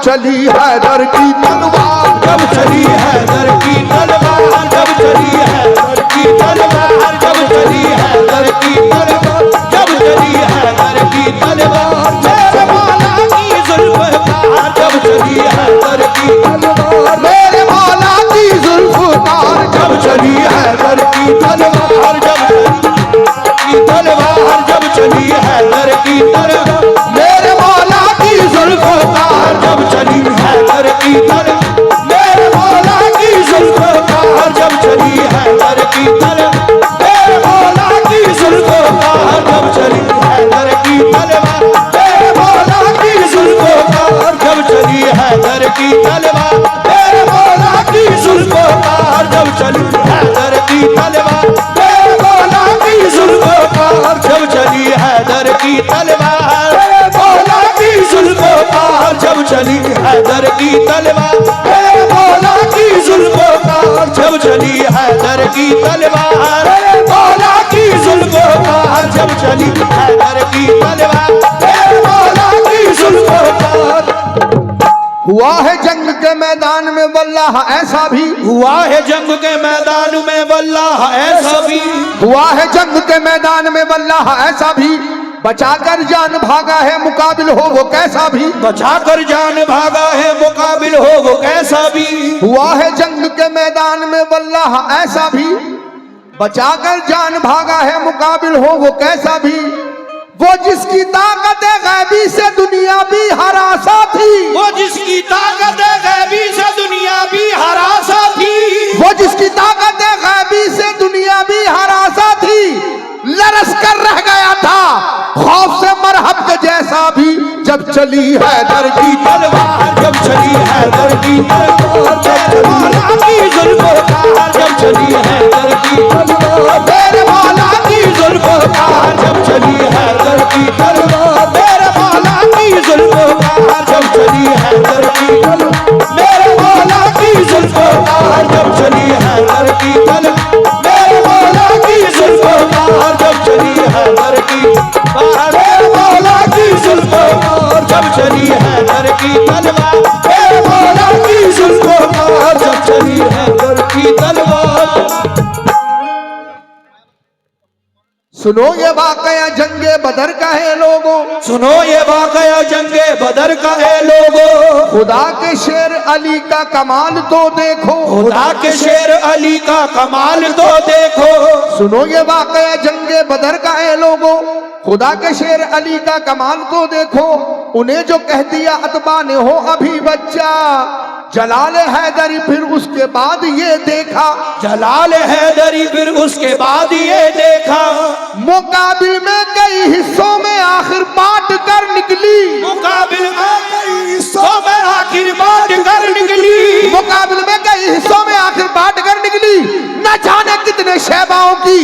चली हैदर की तलवार, जब चली हैदर की तलवार, जब चली हैदर की तलवार, जब चली हैदर की तलवार, जब चली हैदर की तलवार, मेरे मौला की जुल्फ़कार, जब चली हैदर की तलवार, मेरे मौला की जुल्फ़कार, जब चली हैदर की तलवार, जब की तलवार, जब चली हैदर की तलवार, मेरे मौला की जुल्फ़कार, जब चली हैदर की तलवार, मेरे मौला की जुल्फ़कार, जब चली हैदर की तलवार, मेरे मौला की जुल्फ़कार, जब चली हैदर की तलवार, मेरे मौला की जुल्फ़कार, जब चली हैदर की तलवार, मेरे मौला की जुल्फ़कार, जब चली हैदर की तलवार, मेरे मौला की जुल्फ़कार, जब चली हैदर की तलवार, मेरे मौला की जुल्फ़कार, जब चली हैदर की तलवार, मेरे मौला की जुल्फ़कार, जब चली हैदर की तलवार, मेरे मौला की जुल्फ़कार, जब चली हैदर की तलवार, मेरे मौला की जुल्फ़कार। हुआ है जंग के मैदान में वल्लाह ऐसा भी, हुआ है जंग के मैदान में वल्लाह ऐसा भी, हुआ है जंग के मैदान में वल्लाह ऐसा भी, बचाकर जान भागा है मुकाबिल हो वो कैसा भी, बचाकर जान भागा है मुकाबिल हो वो कैसा भी, हुआ है जंग के मैदान में वल्लाह ऐसा भी, बचाकर जान भागा है मुकाबिल हो वो कैसा भी, वो जिसकी ताकत गैबी से दुनिया भी हरासा थी, वो जिसकी ताकत गैबी से दुनिया भी हरासा थी, वो जिसकी ताकत गैबी से दुनिया भी हरासा थी, लरस कर रह गया था खौफ से मरहब के जैसा भी, जब चली हैदर की तलवार, जब चली हैदर की तलवार, मेरे मौला की जुल्फ़कार, जब चली हैदर की तलवार, मेरे मौला की जुल्फ़कार, जब चली हैदर की तलवार, मेरे मौला की जुल्फ़कार, जब चली हैदर की तलवार, मेरे मौला की जुल्फ़कार, जब चली हैदर की तलवार, मेरे मौला की जुल्फ़कार, जब चली हैदर की तलवार, मेरे मौला की जुल्फ़कार, जब चली हैदर की तलवार, मेरे मौला की जुल्फ़कार, जब चली हैदर की तलवार। सुनो ये वाकया जंगे बदर का है लोगों, सुनो ये वाकया जंगे बदर का है लोगों, खुदा के शेर अली का कमाल तो देखो, खुदा के शेर अली का कमाल तो देखो, सुनो ये वाकया जंगे बदर का है लोगों, खुदा के शेर अली का कमाल तो देखो, उन्हें जो कह दिया अतबा ने हो अभी बच्चा, जलाल हैदरी फिर उसके बाद ये देखा, जलाल हैदरी फिर उसके बाद ये देखा, मुकाबिल में कई हिस्सों में आखिर बांट कर निकली, मुकाबिल में कई हिस्सों में आखिर बांट कर निकली, मुकाबिल में कई हिस्सों में आखिर बांट कर निकली, न जाने कितने शहबाओं की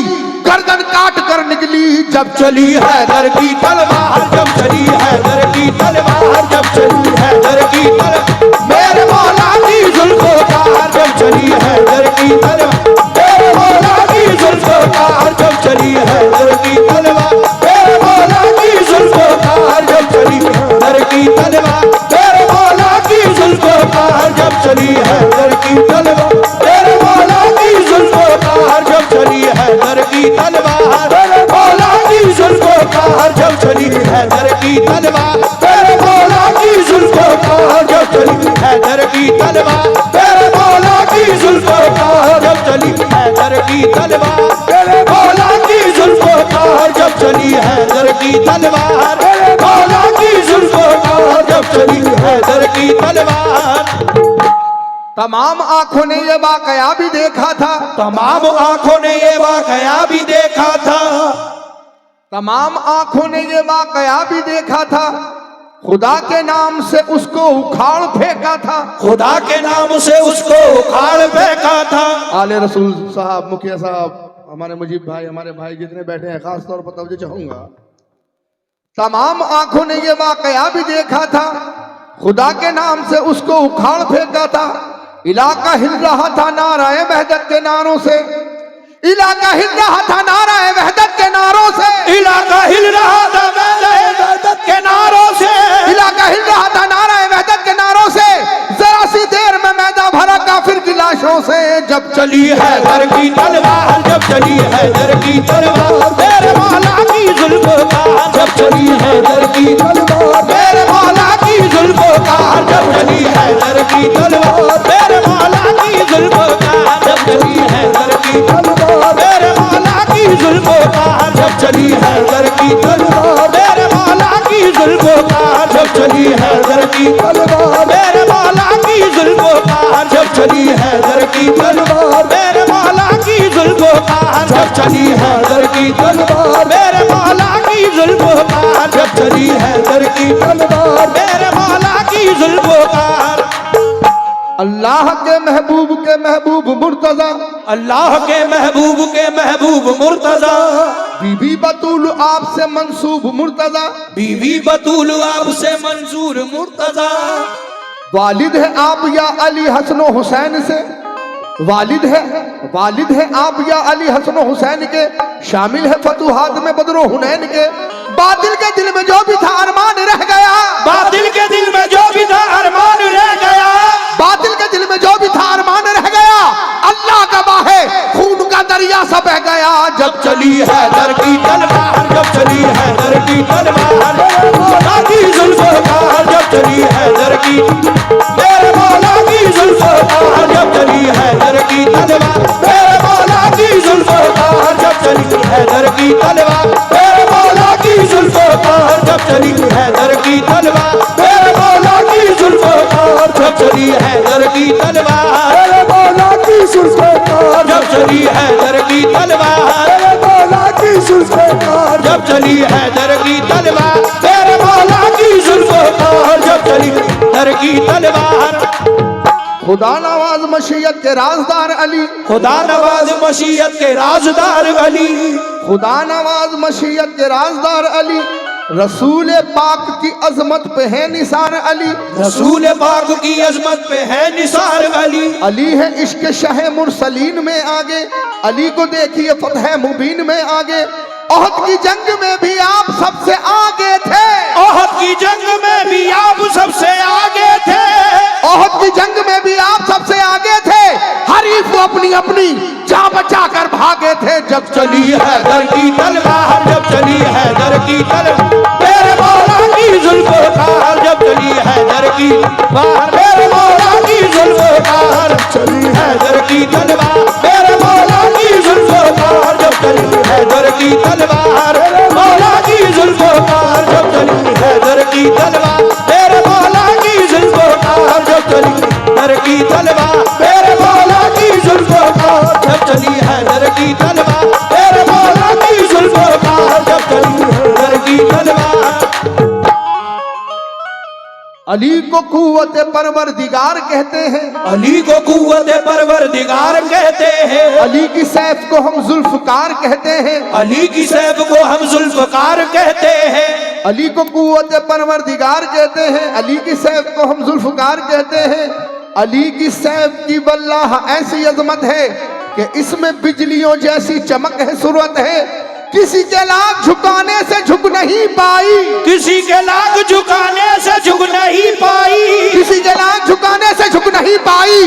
गर्दन काट कर निकली, जब चली हैदर की तलवार, जब चली हैदर की तलवार, जब चली हैदर की तलवार, मेरे मौला की जुल्फ़कार, जब चली हैदर की तलवार, मेरे मौला की जुल्फ़कार, जब चली हैदर की तलवार, मेरे मौला की जुल्फ़कार, जब चली हैदर की तलवार, मेरे मौला की जुल्फ़कार, जब चली हैदर की तलवार, मेरे मौला की जुल्फ़कार, जब चली हैदर की तलवार, मेरे मौला की जुल्फ़कार, जब चली हैदर की तलवार, मेरे मौला की जुल्फ़कार, जब चली हैदर की तलवार, मेरे मौला की जुल्फ़कार, जब चली हैदर की तलवार, मेरे मौला की जुल्फ़कार, जब चली हैदर की तलवार, मेरे मौला की जुल्फ़कार, जब चली हैदर की तलवार। तमाम आंखों ने ये वाकया भी देखा था, तमाम आंखों ने ये वाकया भी देखा था, तमाम आंखों ने ये वाकया भी देखा था, खुदा के नाम से उसको उखाड़ फेंका था, खुदा के नाम से उसको उखाड़ फेंका था। आले रसूल साहब, मुखिया साहब, हमारे मुजीब भाई, हमारे भाई जितने बैठे हैं, खास तौर पर तवज्जो चाहूंगा, तमाम आंखों ने ये वाकया भी देखा था, खुदा के नाम से उसको उखाड़ फेंका था, इलाका हिल रहा था नाराए वहदत के नारों से, इलाका हिल रहा था नाराए वहदत के नारों से, इलाका हिल रहा था नाराए वहदत के नारों से, इलाका हिल रहा था नाराए वहदत के नारों से, जब चली हैदर की तलवार, जब चली हैदर की तलवार, मेरे मौला की जुल्फों का जब चली हैदर की तलवार, मेरे मौला की जुल्फों का जब चली हैदर की तलवार, मेरे मौला की जुल्फों का जब चली हैदर की तलवार, मेरे मौला की जुल्फों का जब चली हैदर की तलवार, मेरे मौला की जुल्फों का जब चली हैदर की तलवार, मेरे मौला की जुल्फों का जब चली हैदर की तलवार, मेरे मौला की जुल्फों का जब चली हैदर की तलवार, मेरे मौला की जुल्फों का जब चली हैदर की तलवार, मेरे मौला की जुल्फों का। अल्लाह के महबूब मुर्तजा, अल्लाह के महबूब मुर्तजा, बीबी बतूल आपसे मंसूब मुर्तजा, बीवी बतूल आपसे मंजूर मुर्तजा, वालिद है आप या अली हसन हुसैन से, वालिद है आप या अली हसन हुसैन के, शामिल है फतुहात में बदरो हुनैन के। बातिल के दिल में जो भी था अरमान रह गया, बातिल के दिल में जो भी था अरमान रह गया, बातिल के दिल में जो भी था अरमान रह गया, अल्लाह का बाहे खून का दरिया सा बह गया। जब चली हैदर की तलवार, जब चली हैदर की तलवार, मौला की जुल्फों का जब चली हैदर की, मेरे मौला की जुल्फों का जब चली हैदर की तलवार, मेरे मौला की जुल्फों का जब चली हैदर की तलवार, मेरे मौला की जुल्फों का जब चली हैदर की तलवार, मेरे मौला की जुल्फों का जब चली हैदर की तलवार, मेरे मौला की जुल्फों का जब चली हैदर की तलवार, मेरे मौला की जुल्फों का जब चली हैदर की तलवार, मेरे मौला की जुल्फों का जब चली हैदर की तलवार। खुदा नवाज मशीयत के राजदार अली, खुदा नवाज मशीयत के राजदार अली, खुदा नवाज मशीयत के राजदार अली, रसूल पाक की अजमत पे है निसार अली, रसूल पाक की अजमत पे है निसार अली, अली है इश्क शाह मुरसलीन में आगे, अली को देखिए फतह मुबीन में आगे। ओहद की जंग में भी आप सबसे आगे थे, ओहद की जंग में भी आप सबसे आगे थे, ओहद की जंग में भी आप सबसे आगे थे, हरीफ अपनी अपनी जान बचा कर भागे थे। जब चली हैदर की तलवार, जब चली हैदर की तलवार, मेरे मौला की जुल्फों का जब चली हैदर की बाहर, मेरे मौला की जुल्फों का जब चली हैदर की तलवार, मेरे मौला की जुल्फों का जब चली हैदर की तलवार, मौला की जुल्फों का जब चली हैदर की तलवार, मेरे मौला की जुल्फों का जब चली हैदर की तलवार, मेरे मौला की जुल्फों का जब चली हैदर की तलवार, मेरे मौला की जुल्फों का जब चली हैदर की तलवार। अली को कुव्वत परवरदिगार कहते हैं, अली को कुव्वत परवरदिगार कहते हैं, अली की सैफ को हम जुल्फकार कहते हैं, अली की सैफ को हम जुल्फकार कहते हैं, अली को कुव्वत परवरदिगार कहते हैं, अली की सैफ को हम जुल्फकार कहते हैं। अली की सैफ की वल्लाह ऐसी अजमत है कि इसमें बिजलियों जैसी चमक है, सूरत है, किसी के लाख झुकाने से झुक नहीं पाई, किसी के लाख झुकाने से झुक नहीं पाई, किसी के लाख झुकाने से झुक नहीं पाई,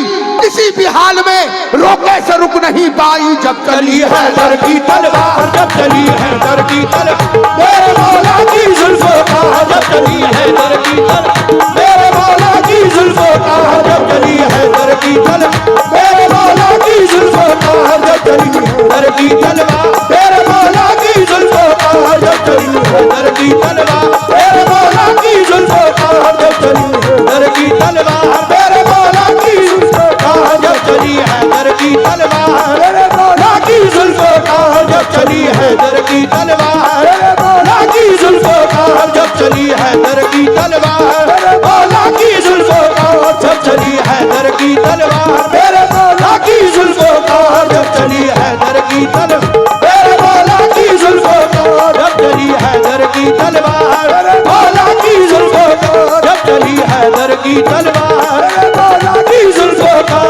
किसी भी हाल में रोके से रुक नहीं पाई। जब चली हैदर की तलवार, जब चली हैदर की तलवार, मेरे मौला की जुल्फों का जब चली हैदर की तलवार, मेरे मौला की जुल्फों का जब चली हैदर की तलवार, मेरे मौला की जुल्फों का जब चली हैदर की तलवार, मेरे मौला की जुल्फों का जब चली हैदर की तलवार, मेरे मौला की जुल्फों का जब चली हैदर की तलवार, मेरे मौला की जुल्फों का जब चली हैदर की तलवार, मेरे मौला की जुल्फों का जब चली हैदर की तलवार, मेरे मौला की जुल्फों का जब चली हैदर की तलवार, मेरे मौला की जुल्फों का जब चली हैदर की तलवार, मेरे मौला की जुल्फों का जब चली हैदर की तलवार, मेरे मौला की जुल्फों का जब चली हैदर की तलवार, मेरे मौला की जुल्फों का जब चली हैदर की तलवार, मेरे मौला की जुल्फों का।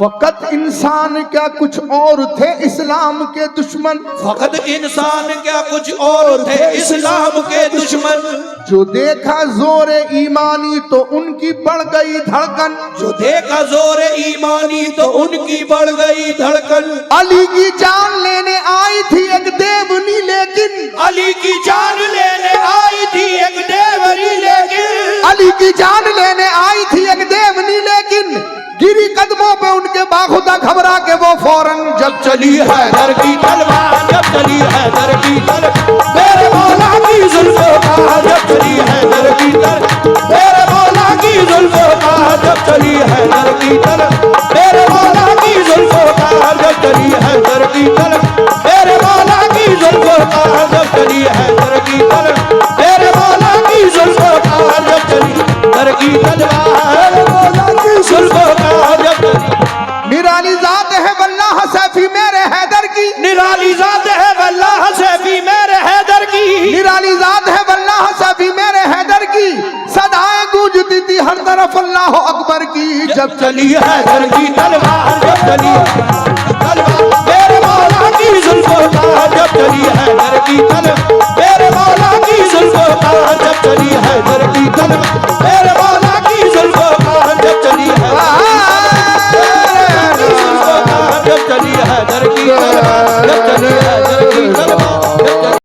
फकत इंसान क्या कुछ और थे इस्लाम के दुश्मन, फकत इंसान क्या कुछ और थे इस्लाम के दुश्मन। जो देखा जोरे ईमानी तो उनकी बढ़ गई धड़कन, जो देखा जोर ईमानी तो उनकी बढ़ गई धड़कन। अली की जान लेने आई थी एक देवनी लेकिन, अली की जान लेने आई थी एक देवरी लेकिन, अली की जान लेने आई थी एक देवनी लेकिन, गिरी कदमों पे उनके बाखुदा घबरा के वो फौरन जब चली है दर की तलवार, जब चली है दर की तलवार, मेरे मौला की जुल्फों का जब चली है दर की तलवार, मेरे मौला की जुल्फों का जब चली है दर की तलवार, मेरे मौला की जुल्फों का जब चली है दर की तलवार, मेरे मौला की जुल्फों का जब चली है दर की तलवार, मेरे मौला की जुल्फों का जब चली दर की तलवार, मेरे मौला की जुल्फों का जब चली। निराली जात है वल्लाह सैफी मेरे हैदर की, निराली जात है वल्लाह सैफी मेरे हैदर की, निराली जात है वल्लाह सैफी मेरे हैदर की, सदाएं गूंजती थी हर तरफ अल्लाह अकबर की। जब चली है दर की तलवार, जब चली है तलवार, मेरे मौला की जुल्फों का जब चली है दर की तलवार, मेरे मौला की जुल्फों का जब चली है दर की तलवार, मेरे मौला की जुल्फों का जब चली है जब चली है दर की तलवार, जब चली है दर की तलवार।